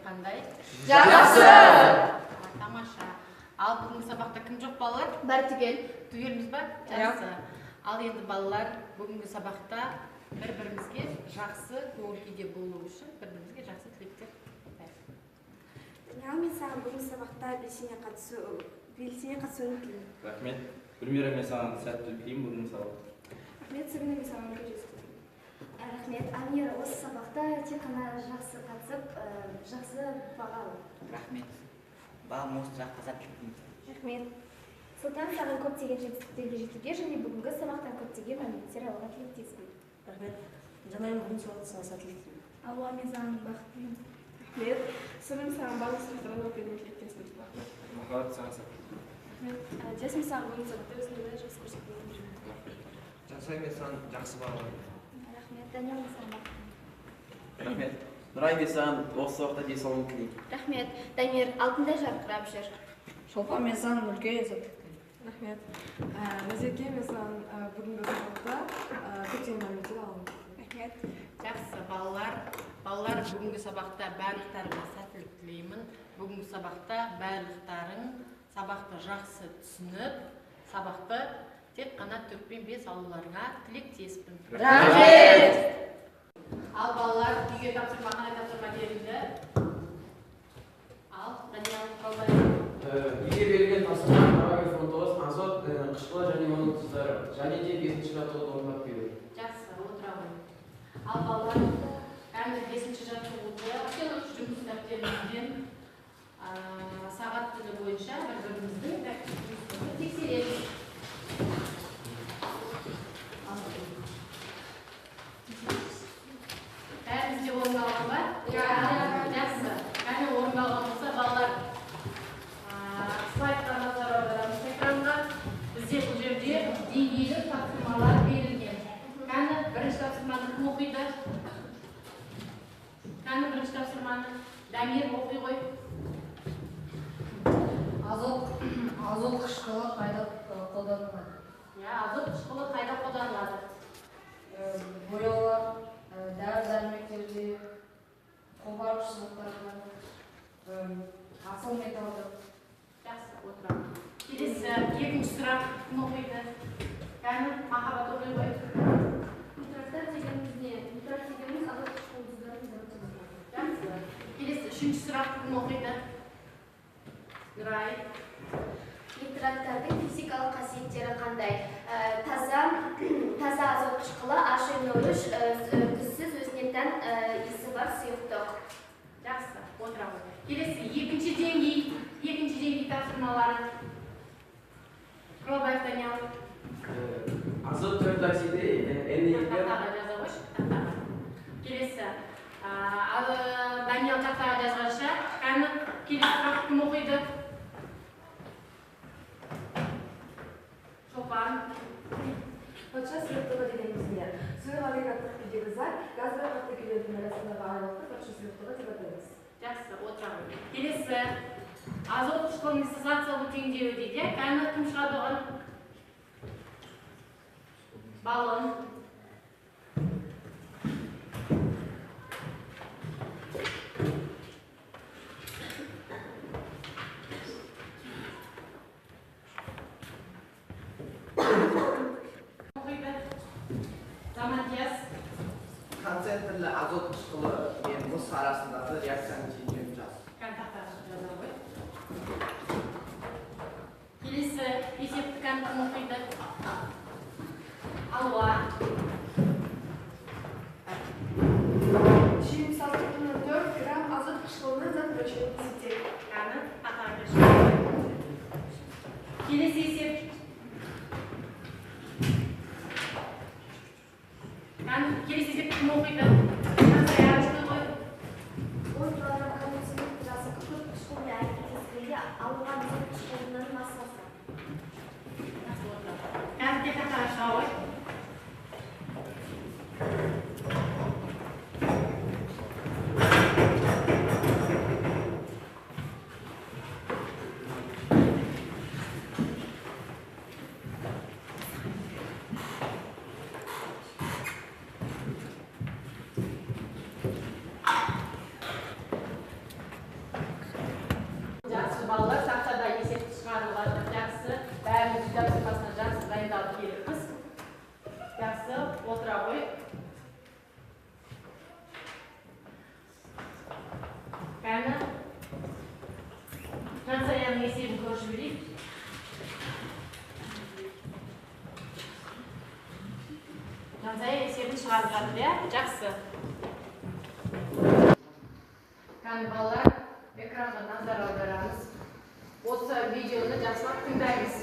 қандай? Жақсы! Тамаша. Ал бүгінгі сабақта кім жоқ балалар? Бар түгел. Түгелміз ба? Жақсы. Ал енді балалар бүгінгі сабақта бір-бірімізге жақсы көңіл күйде болу үшін бір-бірімізге жақсы тілектер. Мен саған бүгінгі сабақта белсене қатысуыңды тілеймін. Рахмет. Гүлмира, мен саған сәттілік тілеймін бүгінгі сабақта. Рахмет, сәбина, мен саған үлкен жетістік тілеймін. Рахмет. Амира осы сабақта тек қана жақсы қатысып, жақсы баға алды. Рахмет. Бағым осы жаққа сәттілік тілеймін. Рахмет. Сұлтан, саған көптеген жетістіктерге жетуге және бүгінгі сабақтан көптеген мәліметтер алуға тілектеспін. Рахмет. Жанайым бүгін сабақта саған сәттілік тілеймін. Алла, мен саған бақыт тілеймін. Рахмет. Сәбина, саған барлық сұрақтарға оқудан тілектеспін. Махаббат, саған сәттілік. Жасмин, саған бүгінгі сабақта өзіңді жақсы көрсеткеніңе рахмет. Жансай, мен саған жақсы бағалаймын. Рахмет. Данияр, мен саған бақыт тілеймін. Рахмет. Нұрай, мен саған осы сабақта денсаулығын тілеймін. Рахмет. Дамир, алтындай жарқырап жүр. Шолпан, мен саған үлкен сәттілік тілеймін. Рахмет. Назерке, мен саған бүгінгі сабақта көптеген мәліметтер алдым. Рахмет. Жақсы, балалар бүгінгі сабақта барлықтарыңа сәттілік тілеймін. Бүгінгі сабақта барлықтарың сабақты жақсы түсініп, сабақты тек қана 4-5 алуларыңа тілектеспін. Рахмет! Ал балалар үйге тапсырма, қандай тапсырма берілді? Ал, Данияр, қалай? Үйге берілген тапсырма параграф 19 азот қышқылы және оның тұздары және де 5-ші жаттығуды орындап беру. Жақсы, отыра ғой. Ал балалар кәдімгі 5-ші жаттығуды жұмыс дәптерімізден сағат тілі бойынша бір-біріміздің жұмыстарды тексереміз. Бәрімізде орын алған ба? Жақсы. Кәне орын алған болса, балалар слайдқа назар аударамыз экранға. Бізде бұл жерде деңгейлі тапсырмалар берілген. Кәне бірінші тапсырманы кім оқиды? Кәне бірінші тапсырманы Дамир оқи ғой. Азот қышқылы қайда қолданылады? Азот қышқылы қайда қолданылады? Бояулар, дәрі-дәрмектерде, қопарғыш заттарда, асыл металда. Жақсы, отырамын. Келесі екінші сұрақ кім оқиды? Кәне Махаббат оқи ғой. Нитраттар дегеніміз не? Нитрат дегеніміз азот қышқыл тұздарын заттары. Жақсы. Келесі үшінші сұрақ кім оқиды? Нұрай. Нитраттардың физикалық қасиеттері қандай? Таза азот қышқылы, H2O3, күзсіз өзіне тән иісі бар сұйықтық. Жақсы, отырамын. Келесі екінші деңгей тапсырмалары. Құралбаев Данияр. Азот төрт оксиді NH2 Тақтаға жаза қойшы. Келесі Данияр тақтаға жазғанша, кәні келесі сұрақ кім оқиды? Шолпан. Патша сұйықтығы дегеніміз не? Сұйық агрегаттық күйдегі зат, газ бен қатты күйлердің арасындағы аралықты патша сұйықтығы деп атаймыз. Жақсы, отырамын. Келесі азот қышқылының диссоциациялық теңдеуі дейді. Кәні кім шығады оған? Балын. Заматияс. концентрлі азот қышқылы мен мұз арасындағы реакцияны түйіндеуін жаз. Контактаға жаза ғой. Келесі есепті кән кім оқиды? Алуа. 26,4 грамм азот қышқылына зат мөлшерін есептейік. Кәні қатар кеш. Келесі есеп. Келесі есеп кім оқиды? Он килограмм конденсат жасы күкірт қышқылымен әрекеттескенде алынған азот қышқылының массасы. Кәнтке қатар шыға ғой. Жансаяның есебін көріп жіберейік. Жансая есебін шығарып жатыр, иә? Жақсы. Кәні балалар, экранға назар аударамыз. Осы видеоны жақсылап тыңдаймыз.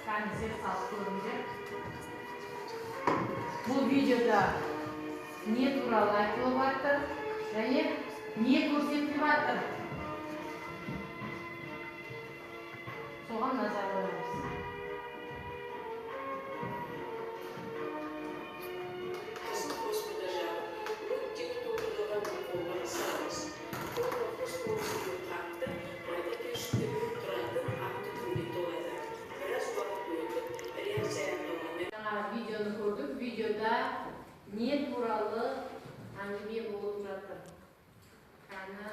Кәні зер салып көріңдер. Бұл видеода не туралы айтылып жатыр, және не көрсетіліп жатыр. Соған назар аударамыз. Видеоны көрдік. Видеода не туралы әңгіме болып жатыр. Кәні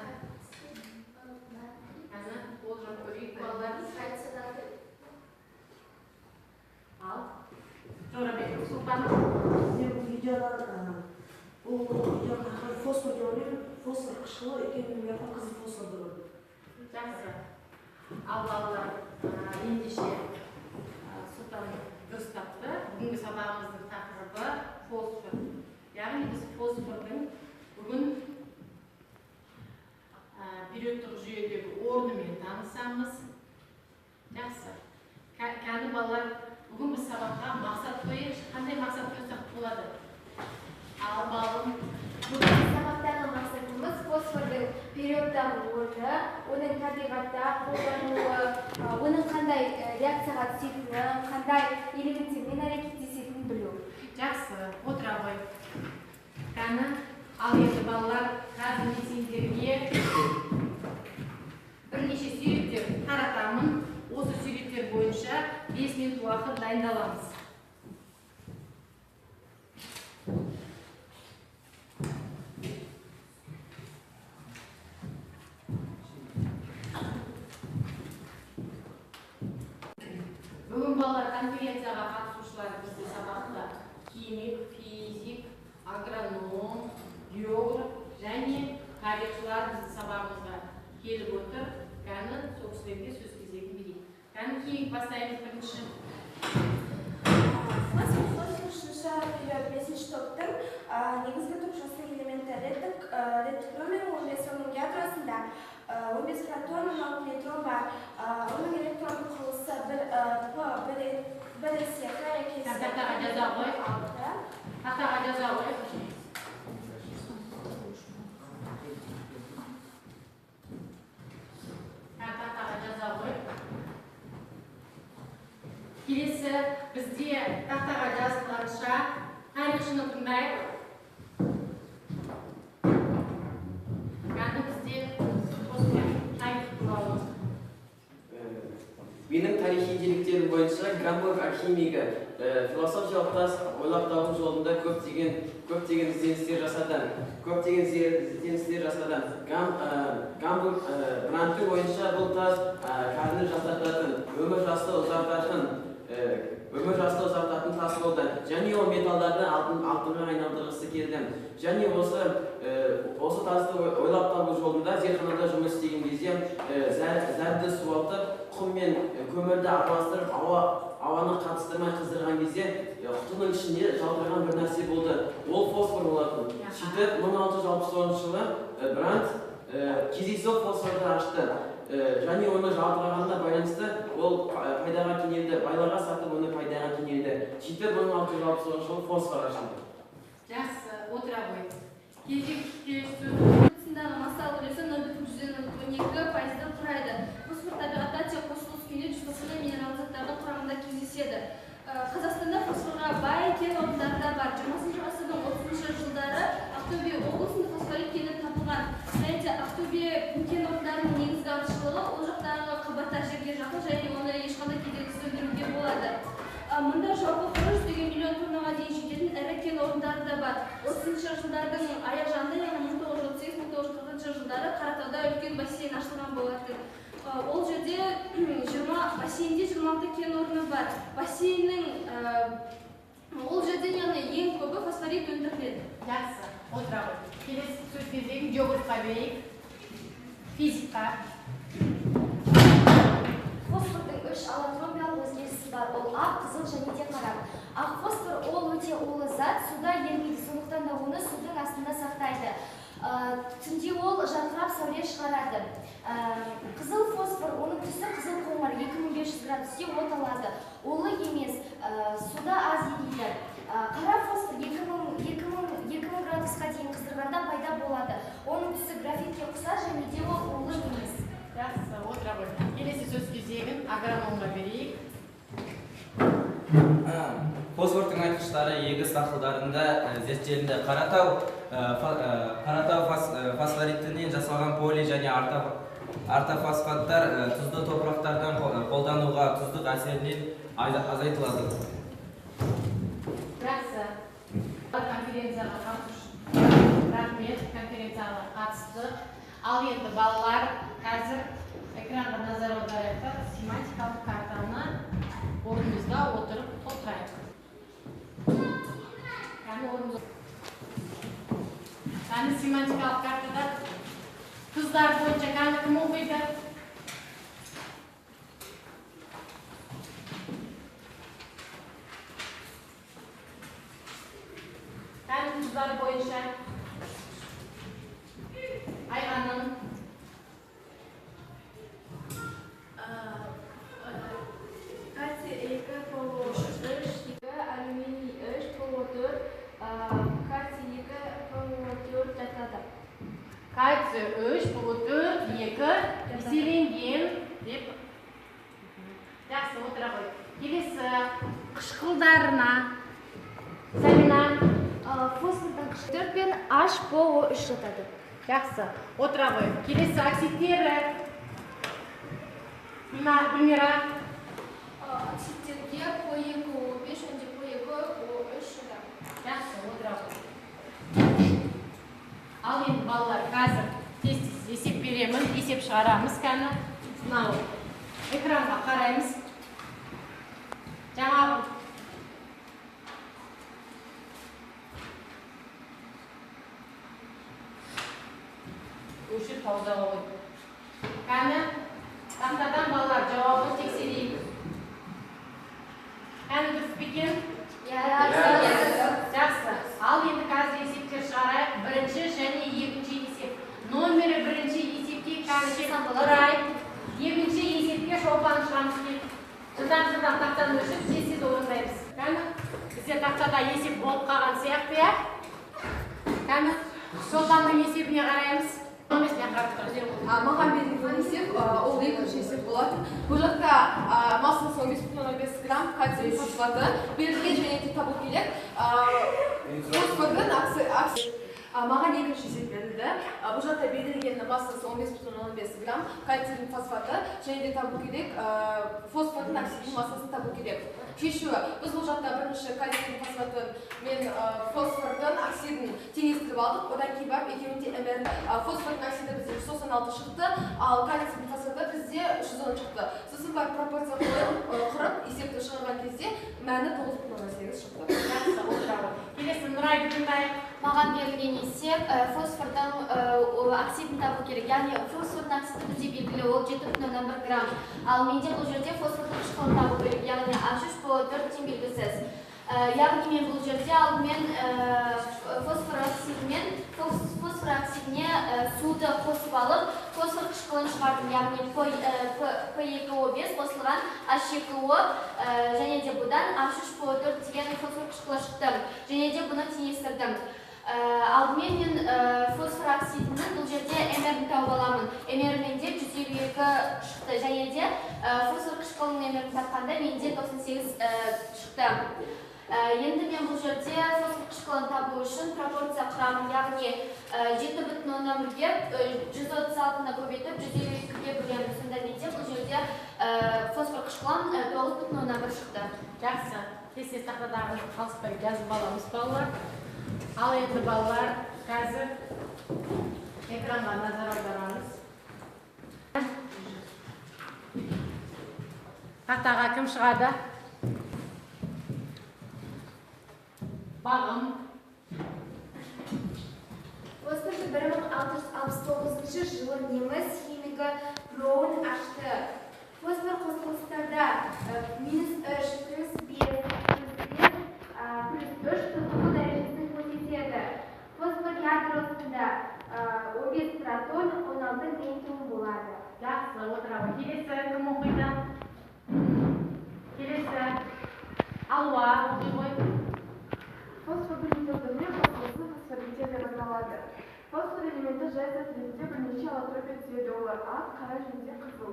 болжам көрейік балалар. Ал. Жорабек, Сұлтан. Мен бұл видеодан фосфор деп ойлаймын. Фосфор қышқылы екенін япон қызыл фосфорды көрдім. Жақсы. Ал балалар ендеше Сұлтан дұрыс тапты. Бүгінгі сабағымыздың тақырыбы фосфор. Яғни біз фосфордың бүгін периодтық жүйедегі орнымен танысамыз. Жақсы. Кәні балалар, бүгін біз сабаққа мақсат қойып, қандай мақсат қойсақ болады? Ал балым. Бүгінгі сабақтағы мақсатымыз фосфордың периодтағы орны, оның табиғатта қолдануы, оның қандай реакцияға түсетінін, қандай элементтермен әрекеттесетінін білу. Жақсы, отыра ғой. Кәні, ал енді балалар, қазір мен сендерге бірнеше суреттер таратамын. Осы суреттер бойынша 5 минут уақыт дайындаламыз. Бүгін балалар конференцияға қатысушылар бізде сабақта химик, физик, агроном, географ және тарихшылар бізді сабағымызға келіп отыр. Кәні сол кісілерге сөз кезегін берейік. Кәні химик бастаймыз бірінші. Фосфор 5-ші топтың негізгі топшасы элементі реттік номер 15 оның ядросында 15 протон, 6 электрон бар. Оның электрондық құрылысы 1-есе Тақтаға жаза ғой. Тақтаға жаза ғой. Тақтаға жаза ғой. Келесі бізде тақтаға жазылғанша тарихшыны тыңдайық. Яғни бізде тарих туралы. Менің тарихи деректерім бойынша Гамбург алхимигі философиялық тас ойлап табу жолында көптеген ізденістер жасады. Гамбург бренді бойынша бұл тас қарны жасататын, өмір жасты ұзартатын тас болды. Және ол металдарды алтынға айналдырғысы келді. Және осы тасты ойлап табу жолында зертханада жұмыс істеген кезде зәрді суалтып, құм мен көмірді араластырып, ауаны қатыстырмай қыздырған кезде құтының ішінде жалтыраған бір нәрсе болды. Ол фосфор болатын. Сөйтіп 1669 жылы Бранд кездейсоқ фосфорды ашты. Және оны жалтырағанына байланысты ол пайдаға кенелді. Байларға сатып оны пайдаға кенелді. Сөйтіп 1669 жылы фосфор ашылды. Жақсы, отыра ғой. Кезекте сөз. Масал үлесі 0,12%-ді құрайды. Фосфор табиғатта тек қосылыс күйінде жүзбасында минерал заттардың құрамында кездеседі. Қазақстанда фосфорға бай кен орындары да бар. 20 ғасырдың 30-шы жылдары Ақтөбе облысында фосфорит кені табылған. Және Ақтөбе кен орындарының негізгі артықшылығы ол жақтағы қабаттар жерге жақын және оны ешқандай кедергісіз өндіруге болады. Мұнда жалпы қоры 100 миллион тоннаға дейін жететін ірі кен орындары да бар. 30-шы жылдардың аяқ жағында, яғни 1938-1940 жылдары Қаратауда үлкен бассейн ашылған болатын. Ол жерде 26 кен орны бар. Бассейннің ол жерде ең көбі фосфорит өндіріледі. Жақсы, отыра ғой. Келесі географқа берейік. Физикқа. Фосфордың 3 аллотропиялық өзгерісі бар. Ол ақ, қызыл және де қара. Ақ фосфор ол өте улы зат, суда ерімейді, сондықтан да оны судың астында сақтайды. Түнде ол жарқырап сәуле шығарады. Қызыл фосфор, оның түсі қызыл қоңыр, 2500 градусте от алады. Улы емес, суда аз ериді. Қара фосфор 2000 градусқа дейін қыздырғанда пайда болады. Оның түсі графитке ұқсас және де ол улы емес. Жақсы, отыра ғой. Келесі сөз кезегін агрономға берейік. Фосфордың айтқыштары егіс дақылдарында зерттелінді. Қаратау фосфоритінен жасалған поли және ортофосфаттар тұзды топырақтардан қолдануға тұздық әсерінен азайтылады. Жақсы. Конференцияға қатысушы. Рахмет, конференцияға қатысты. Ал енді балалар қазір экранға назар аударайық. Семантикалық картаны орнымызға отырып толтырайық. Кәні семантикалық картада қыздар бойынша кәні кім оқиды? Кәні қыздар бойынша Айғаным. Кальций 2, ПО 3, алюминий 3, ПО 4, кальций 2, ПО 4 жатады. Кальций 3, ПО 4, 2 еселенген деп. Жақсы, отыра ғой. Келесі қышқылдарына. Сәлина. Фосфордың 4 пен HPO3 жатады. Жақсы, отыра ғой. Келесі оксидтері. Гүлмира. Оксидтерге ПО2, O5 және ПО2, O3 жатады. Жақсы, отыра ғой. Ал енді балалар, қазір тез-тез есеп беремін, есеп шығарамыз кәні. Мынау экранға қараймыз. Жаңағы өшір паузаға қой. Кәні тақтадан балалар жауабын тексерейік. Кәні дұрыс па екен? Жақсы. Ал енді қазір есептер шығарайық. Бірінші және екінші есеп. Номері бірінші есепке кәні құрай. Екінші есепке шолпан шығамыз келіп. Жылдан тақтаны өшіп, тез орындаймыз. Кәні бізде тақтада есеп болып қалған сияқты, я? Кәні шолпанның есебіне қараймыз. Маған берілген есеп, ол екінші есеп болады. Бұл жақта массасы 15,5 грамм кальций фосфаты берілген және де табу керек. Фосфордың маған екінші есеп берілді. Бұл жақта берілген массасы 15,5 грамм кальций фосфаты және де табу керек. Фосфордың оксидінің массасын табу керек. Шешуі, біз бұл жақта бірінші кальций фосфатын мен фосфордың оксидін теңестіріп алдық. Одан кейін барып екеуінде мр фосфордың оксиді бізде 196 шықты, ал кальций фосфаты бізде 310 шықты. Сосын барып пропорция құрып, есепті шығарған кезде мәні 9,8 шықты. Жақсы, отыра ғой. Келесі Нұрайды тыңдайық. Маған берілген есеп фосфордың оксидін табу керек. Яғни фосфордың оксиді бізде белгілі, ол 7,1 грамм. Ал менде бұл жерде фосфордың қышқылын табу керек, яғни H3PO4 тең белгісіз. Яғни мен бұл жерде алдымен фосфор оксидіне суды қосып алып, фосфор қышқылын шығардым, яғни P2O5 қосылған H2O және де бұдан H3PO4 деген фосфор қышқылы шықты, және де бұны теңестірдім. Алдымен мен фосфор оксидінің бұл жерде мр'ін тауып аламын. Мр менде 152 шықты, және де фосфор қышқылының мр'ін тапқанда менде 98 шықты. Енді мен бұл жерде фосфор қышқылын табу үшін пропорция құрамын, яғни 7,1-ге 136-ны көбейтіп 152-ге бөлемін. Сонда менде бұл жерде фосфор қышқылын 9,1 шықты. Жақсы. Кесте тақтадағы қалыспай жазып аламыз балалар. Ал енді балалар, қазір экранға назар аударамыз. Тақтаға кім шығады? Бағым. Фосфорды 1669 жылы неміс химигі Браун ашты. Фосфор қосылыстарда -3, +5, +3 тотығу дәрежесін көрсетеді. Фосфор ядросында 15 протон, 16 нейтron болады. Жақсы, отырамын. Келесі кім оқиды? Келесі. Алуа, оқи ғой. Фосфор элементтеріне қосылысы фосфоритет деп аталады. Фосфор элементі жай сәттерінде бірнеше аллотропия түзеді, олар ақ, қара және қызыл.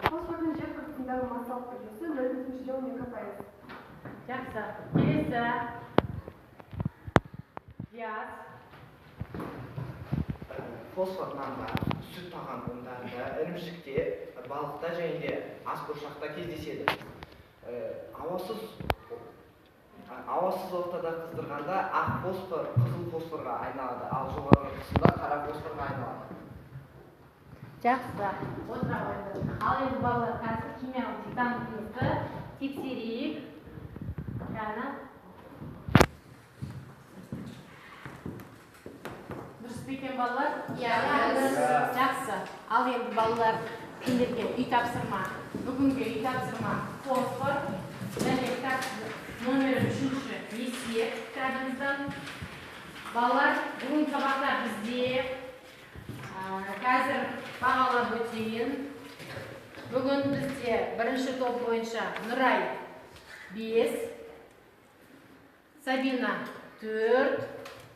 Фосфордың жер қыртысындағы массалық үлесі 0,12%. Жақсы. Келесі. Диас. Фосфор нандар, сүт тағам ұндарда, ірімшікте, балықта және де асбұршақта кездеседі. Ауасыз ортада қыздырғанда ақ фосфор қызыл фосфорға айналады, ал жоғарғы қысымда қара фосфорға айналады. Жақсы. Отыра қойды. Ал енді балалар, қазір химиялық диктантымызды тексерейік. Жаңа. Дұрыс па екен балалар? Иә. Жақсы. Ал енді балалар, сендерге үй тапсырма. Бүгінгі үй тапсырма фосфор және кітап номері 3-ші есеп кітабымыздан. Балалар, бүгін сабақта бізде қазір бағалап өтейін. Бүгін бізде бірінші топ бойынша Нұрай 5, Сабина 4,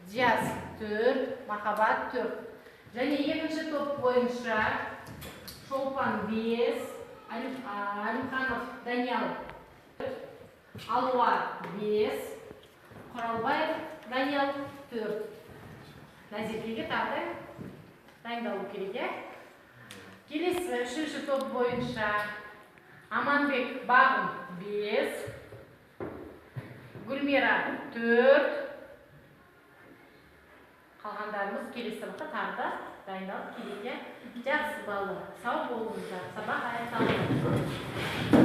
Диас 4, Махаббат 4. Және екінші топ бойынша Шолпан 5, Алимханов Даниял 4, Алуа 5, Құралбаев Даниял 4. Назеркеге тағы дайындалу керек. Келесі үшінші топ бойынша Аманбек Бағым 5, Гүлмира 4. Қалғандарымыз келесі сабақта тағы да дайындалып келеді. Жақсы балалар, сау болыңыздар. Сабақ аяқталды.